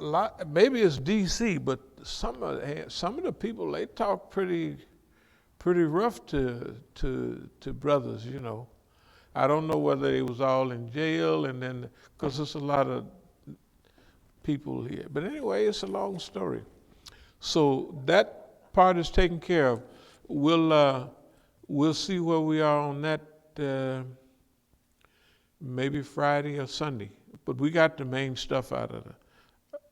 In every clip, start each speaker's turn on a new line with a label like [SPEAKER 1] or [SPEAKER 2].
[SPEAKER 1] lot, maybe it's D.C., but some of the people, they talk pretty rough to brothers, you know. I don't know whether they was all in jail, and then because there's a lot of people here. But anyway, it's a long story. So that part is taken care of. We'll see where we are on that maybe Friday or Sunday. But we got the main stuff out of it.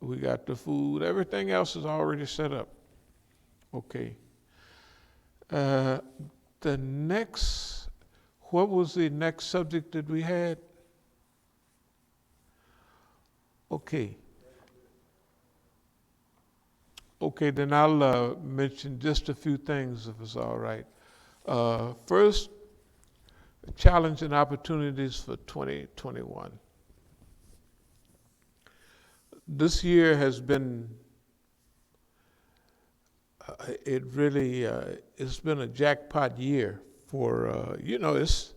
[SPEAKER 1] We got the food. Everything else is already set up. Okay. What was the next subject that we had? Okay. Okay, then I'll mention just a few things if it's all right. First, challenge and opportunities for 2021. This year has been, it's been a jackpot year for, it's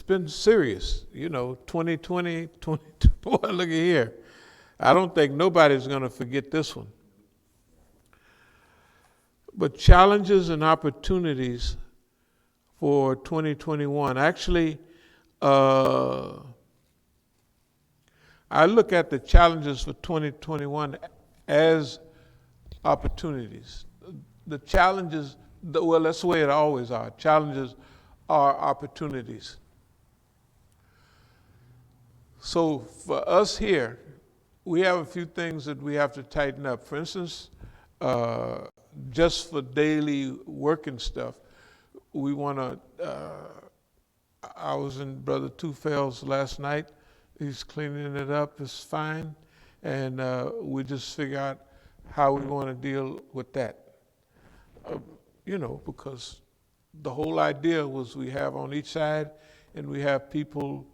[SPEAKER 1] been serious. 2020, 22, boy, look at here. I don't think nobody's going to forget this one. But challenges and opportunities for 2021. Actually, I look at the challenges for 2021 as opportunities. The challenges, well, that's the way it always are. Challenges are opportunities. So for us here, we have a few things that we have to tighten up. For instance, just for daily working stuff, we want to, I was in Brother Tufell's last night. He's cleaning it up, it's fine. And we just figure out how we want to deal with that. Because the whole idea was we have on each side and we have people,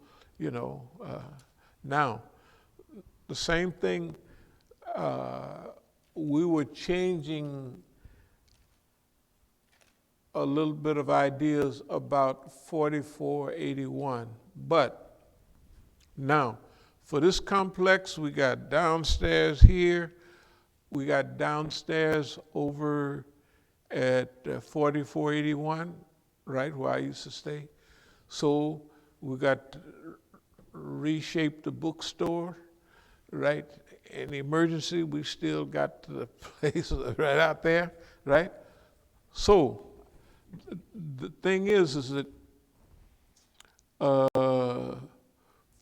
[SPEAKER 1] now. The same thing, we were changing a little bit of ideas about 4481, but now, for this complex, we got downstairs here, we got downstairs over at 4481, right, where I used to stay. So we got to reshape the bookstore, right? In emergency, we still got the place right out there, right? So the thing is that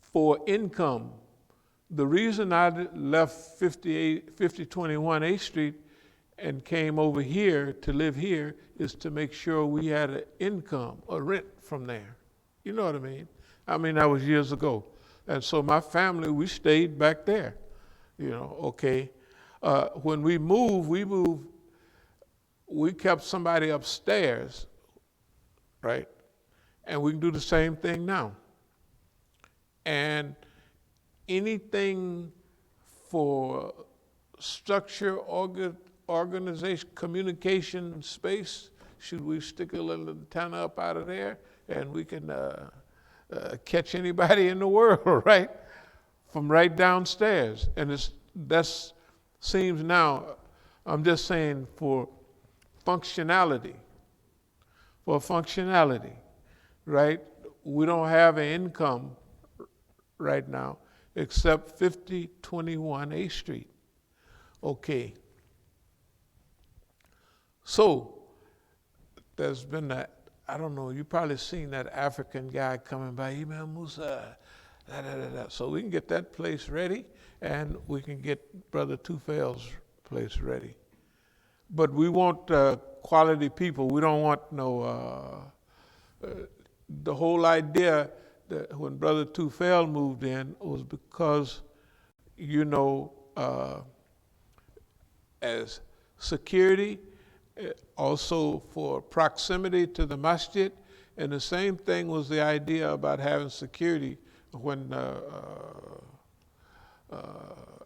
[SPEAKER 1] for income, the reason I left 5021 8th Street and came over here to live here is to make sure we had an income, a rent from there. You know what I mean? That was years ago. And so my family, we stayed back there, okay. When we moved, we kept somebody upstairs, right? And we can do the same thing now. And anything for structure, organization, communication space, should we stick a little antenna up out of there and we can catch anybody in the world, right? From right downstairs. And that seems now, I'm just saying for functionality, right? We don't have an income right now except 5021 8th Street. Okay. So there's been that, I don't know, you probably seen that African guy coming by, Imam Musa, So we can get that place ready and we can get Brother Tufell's place ready. But we want quality people. We don't want the whole idea that when Brother Tufell moved in was because, as security, also for proximity to the Masjid, and the same thing was the idea about having security when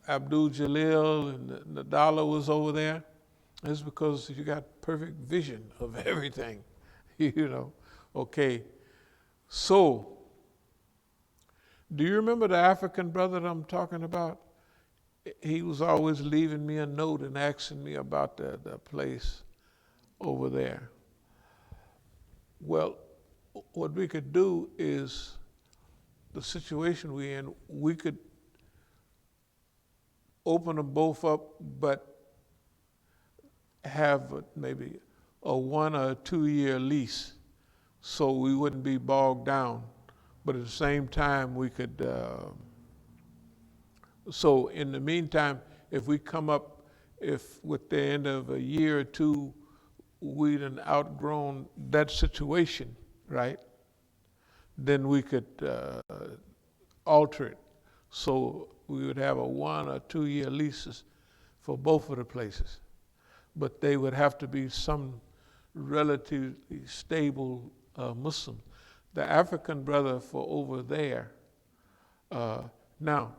[SPEAKER 1] Abdul Jalil and Nadala was over there. It's because you got perfect vision of everything, Okay, so do you remember the African brother that I'm talking about? he was always leaving me a note and asking me about the place over there. Well, what we could do is, the situation we're in, we could open them both up, but have maybe a 1 or 2 year lease, so we wouldn't be bogged down. But at the same time, we could, so in the meantime, if we come up, if with the end of a year or two, we'd outgrown that situation, right? Then we could alter it. So we would have a 1 or 2 year leases for both of the places. But they would have to be some relatively stable Muslim. The African brother for over there. Now,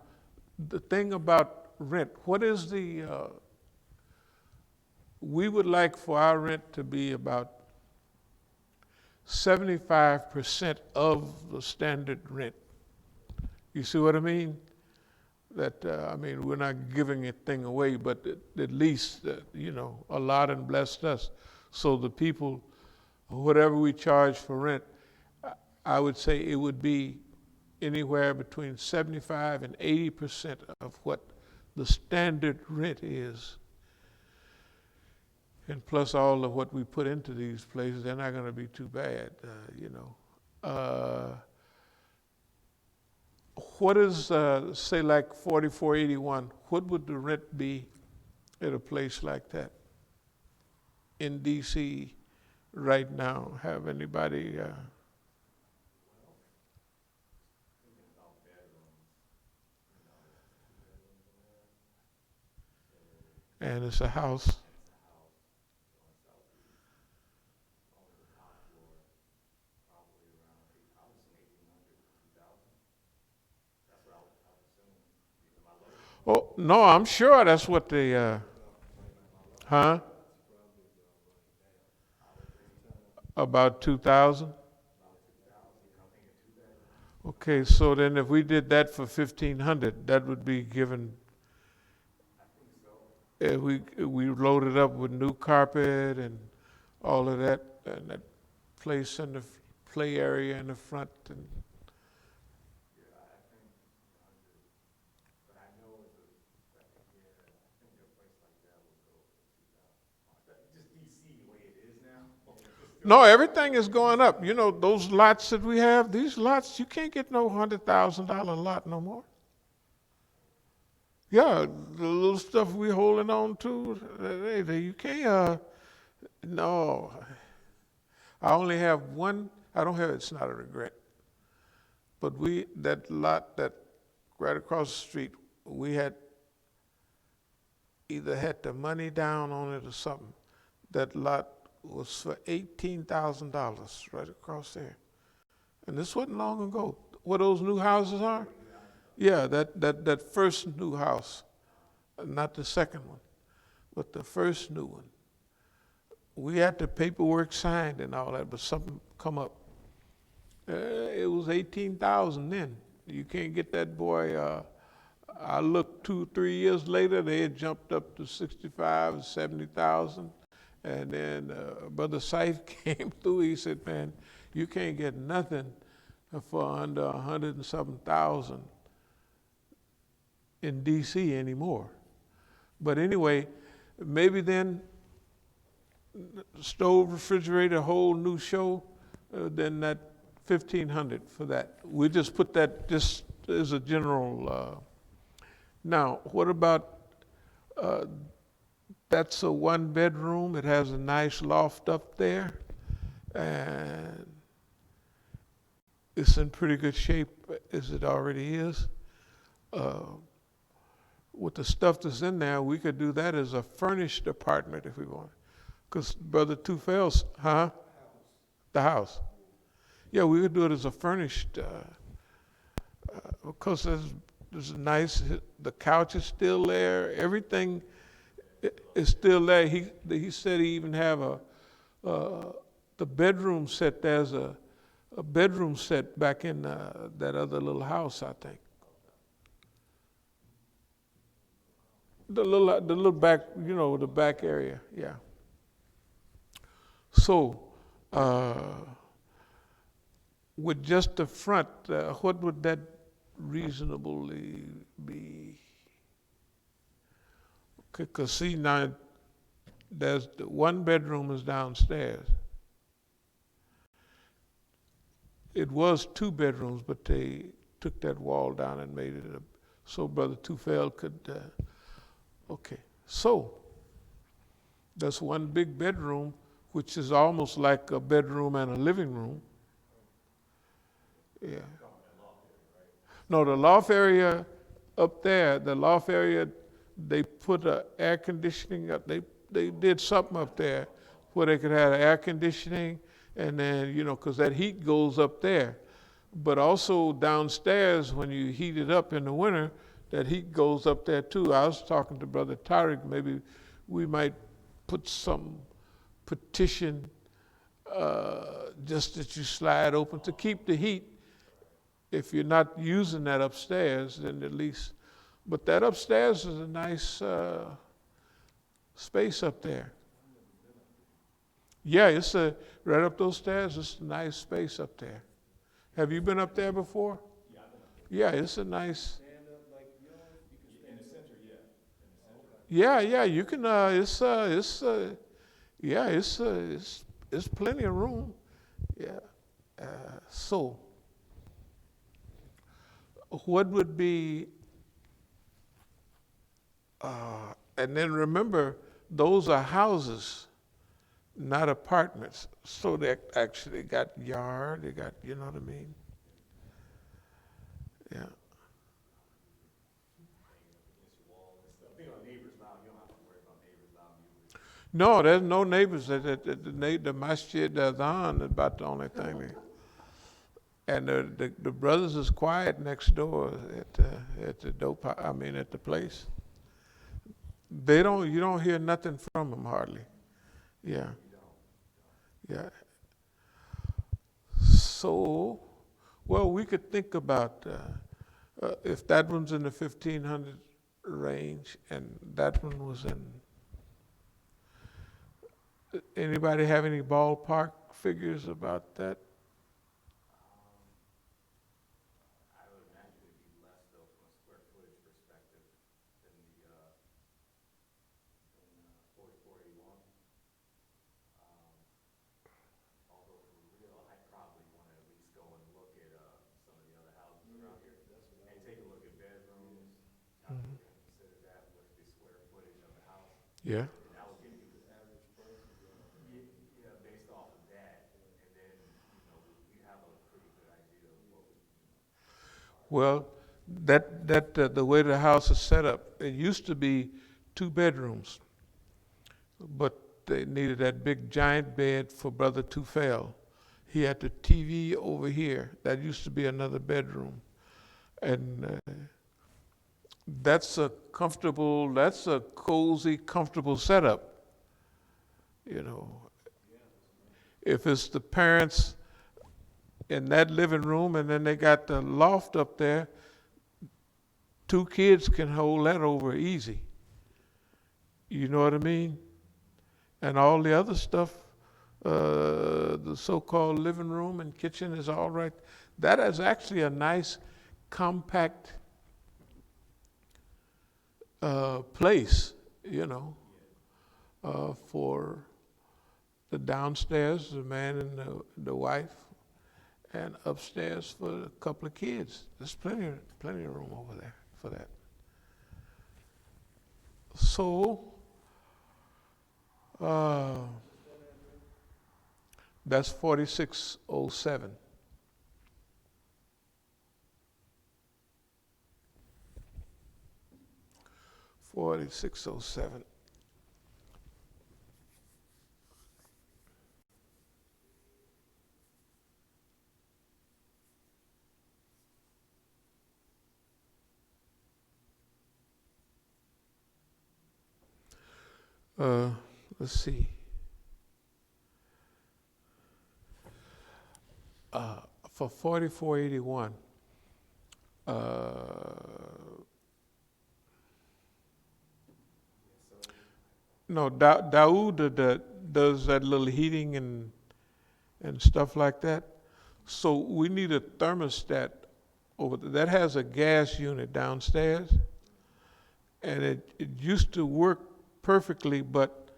[SPEAKER 1] the thing about rent, what is the, we would like for our rent to be about 75% of the standard rent. You see what I mean? That, I mean, we're not giving a thing away, but at least, Allah and blessed us. So the people, whatever we charge for rent, I would say it would be anywhere between 75 and 80% of what the standard rent is. And plus all of what we put into these places, they're not going to be too bad, What is, say like 4481, what would the rent be at a place like that in DC right now? Have anybody? And it's a house. Oh, no, I'm sure that's what they, huh? About 2,000? Okay, so then if we did that for 1,500, that would be given, we loaded up with new carpet and all of that, and that place in the play area in the front. And no, everything is going up. You know, those lots that we have, these lots, you can't get no $100,000 lot no more. Yeah, the little stuff we holding on to, you can't, no. I only have one, I don't have, it's not a regret. But that lot that right across the street, we had either had the money down on it or something. That lot was for $18,000 right across there. And this wasn't long ago. Where those new houses are? Yeah, that first new house, not the second one, but the first new one. We had the paperwork signed and all that, but something come up. It was 18,000 then. You can't get that boy. I looked 2-3 years later, they had jumped up to 65, 70,000. And then Brother Saif came through. He said, "Man, you can't get nothing for under 100 and something thousand in DC anymore." But anyway, maybe then stove, refrigerator, whole new show, then that 1,500 for that. We just put that just as a general. Now, what about? That's a 1 bedroom. It has a nice loft up there, and it's in pretty good shape as it already is. With the stuff that's in there, we could do that as a furnished apartment if we want. Because Brother Tufel's, huh? The house. Yeah, we could do it as a furnished. Of course, there's a nice. The couch is still there. Everything is still there. He said he even have the bedroom set. There's a bedroom set back in that other little house, I think. the little back, the back area, yeah. So, with just the front, what would that reasonably be? Because see now, there's the one bedroom is downstairs. It was two bedrooms, but they took that wall down and made it so Brother Tufel could. Okay, so that's one big bedroom, which is almost like a bedroom and a living room. Yeah. No, the loft area up there, they put air conditioning up. They did something up there where they could have air conditioning, and then because that heat goes up there. But also downstairs, when you heat it up in the winter, that heat goes up there too. I was talking to Brother Tariq, maybe we might put some partition just that you slide open to keep the heat. If you're not using that upstairs, then at least, but that upstairs is a nice space up there. Yeah, right up those stairs, it's a nice space up there. Have you been up there before? Yeah, it's a nice.
[SPEAKER 2] In the center, yeah.
[SPEAKER 1] Yeah, you can. It's plenty of room. Yeah. So, what would be? And then remember, those are houses, not apartments. So they actually got yard. They got, you know what I mean? Yeah. No, there's no neighbors. The Masjid is on about the only thing. And the brothers is quiet next door at the dope. I mean, at the place. You don't hear nothing from them hardly. Yeah. Yeah. So, well, we could think about if that one's in the 1500 range and that one was in. Anybody have any ballpark figures about that?
[SPEAKER 2] I would imagine it'd be less though from a square footage perspective than the 4481. Although for real, I'd probably want to at least go and look at some of the other houses around here and take a look at bedrooms. How we're going to consider that with the square footage of the house.
[SPEAKER 1] Yeah.
[SPEAKER 2] And that will give you the average price. Yeah, based off of that, and then we have a pretty good idea of what we.
[SPEAKER 1] Well, the way the house is set up, it used to be two bedrooms, but they needed that big giant bed for Brother Tufel. He had the TV over here. That used to be another bedroom, and that's a cozy, comfortable setup. If it's the parents in that living room and then they got the loft up there, two kids can hold that over easy. You know what I mean? And all the other stuff, the so-called living room and kitchen is all right. That is actually a nice, compact place, for the downstairs, the man and the wife, and upstairs for a couple of kids. There's plenty of room over there for that. So, that's 4607. $4607. Let's see. For 4481, No, Daoud does that little heating and stuff like that. So we need a thermostat over there. That has a gas unit downstairs, and it used to work perfectly, but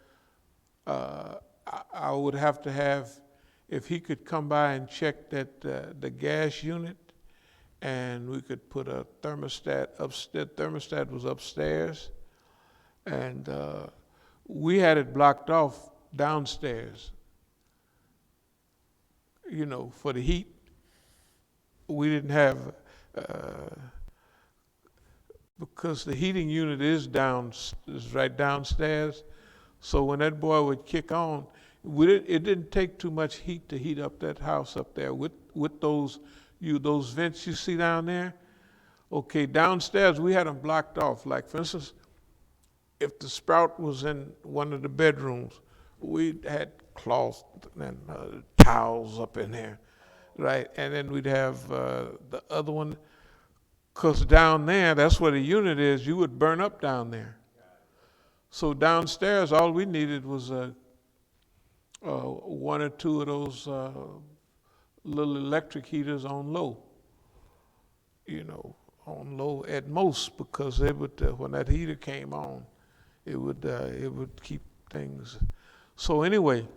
[SPEAKER 1] I would have to have, if he could come by and check that the gas unit, and we could put a thermostat upstairs. Thermostat was upstairs, and we had it blocked off downstairs, for the heat. We didn't have, because the heating unit is right downstairs. So when that boy would kick on, it didn't take too much heat to heat up that house up there with those vents you see down there. Okay, downstairs we had them blocked off. Like for instance, if the sprout was in one of the bedrooms, we had cloth and towels up in there, right? And then we'd have the other one, because down there, that's where the unit is, you would burn up down there. So downstairs, all we needed was one or two of those little electric heaters on low, on low at most, because they would, when that heater came on, it would keep things. So anyway,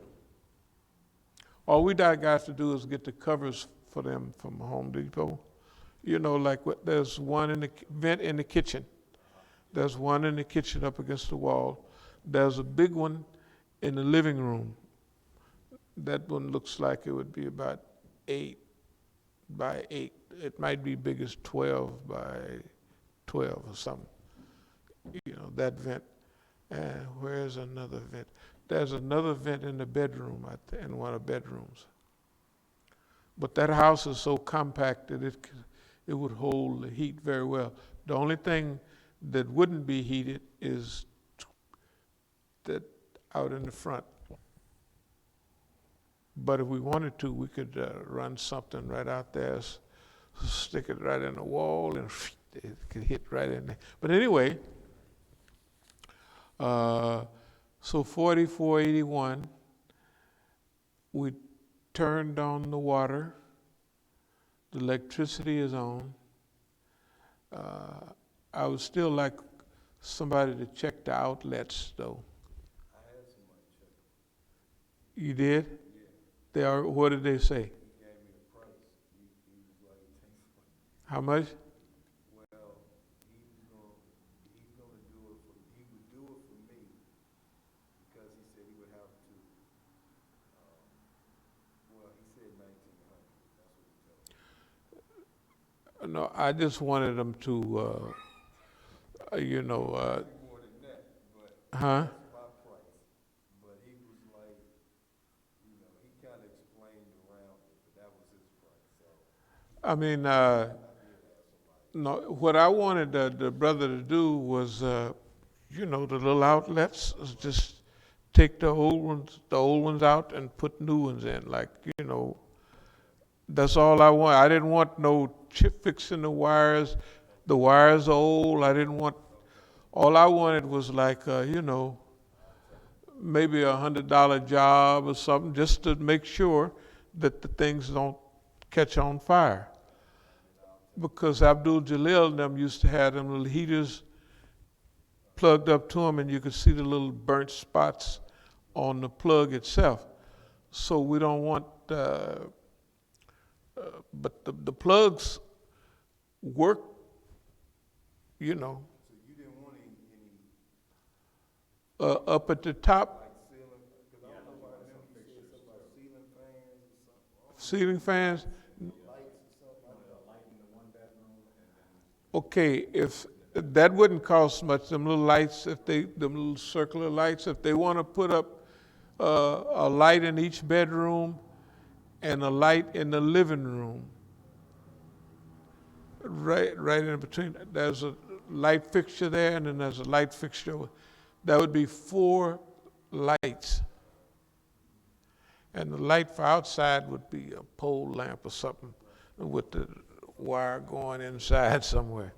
[SPEAKER 1] all we got to do is get the covers for them from Home Depot. There's one in the vent in the kitchen. There's one in the kitchen up against the wall. There's a big one in the living room. That one looks like it would be about 8 by 8. It might be big as 12 by 12 or something. That vent. And where's another vent? There's another vent in the bedroom, in one of the bedrooms. But that house is so compact that it would hold the heat very well. The only thing that wouldn't be heated is that out in the front. But if we wanted to, we could run something right out there, stick it right in the wall, and it could hit right in there. But anyway, so 4481, we turned on the water. The electricity is on. I would still like somebody to check the outlets, though.
[SPEAKER 2] I had somebody check.
[SPEAKER 1] You did?
[SPEAKER 2] Yeah.
[SPEAKER 1] They are. What did they say?
[SPEAKER 2] He gave me the price. He was like, it takes like,
[SPEAKER 1] How much?
[SPEAKER 2] well, he would do it for me because he said he would have to, he said 1,900. That's what he told me.
[SPEAKER 1] No, I just wanted them to,
[SPEAKER 2] More than that, but
[SPEAKER 1] huh?
[SPEAKER 2] that's my price. But he was like, he kind of explained around it, but that was his price. So
[SPEAKER 1] I mean,
[SPEAKER 2] I did have somebody.
[SPEAKER 1] no. What I wanted the brother to do was, the little outlets, is just take the old ones out and put new ones in. Like, that's all I want. I didn't want no chip fixing the wires. The wires are old. I didn't want. All I wanted was like, maybe $100 job or something, just to make sure that the things don't catch on fire. Because Abdul Jalil and them used to have them little heaters plugged up to them, and you could see the little burnt spots on the plug itself. So we don't want, but the plugs work,
[SPEAKER 2] So you didn't want any
[SPEAKER 1] up at the top.
[SPEAKER 2] like ceiling, because I don't know why I remember you said something about ceiling fans or something.
[SPEAKER 1] Ceiling fans.
[SPEAKER 2] Lights or something. A light in the one bedroom and then.
[SPEAKER 1] Okay, if that wouldn't cost much, them little lights, them little circular lights, if they want to put up a light in each bedroom and a light in the living room, right in between, there's a light fixture there, and then there's a light fixture. That would be 4 lights. And the light for outside would be a pole lamp or something with the wire going inside somewhere.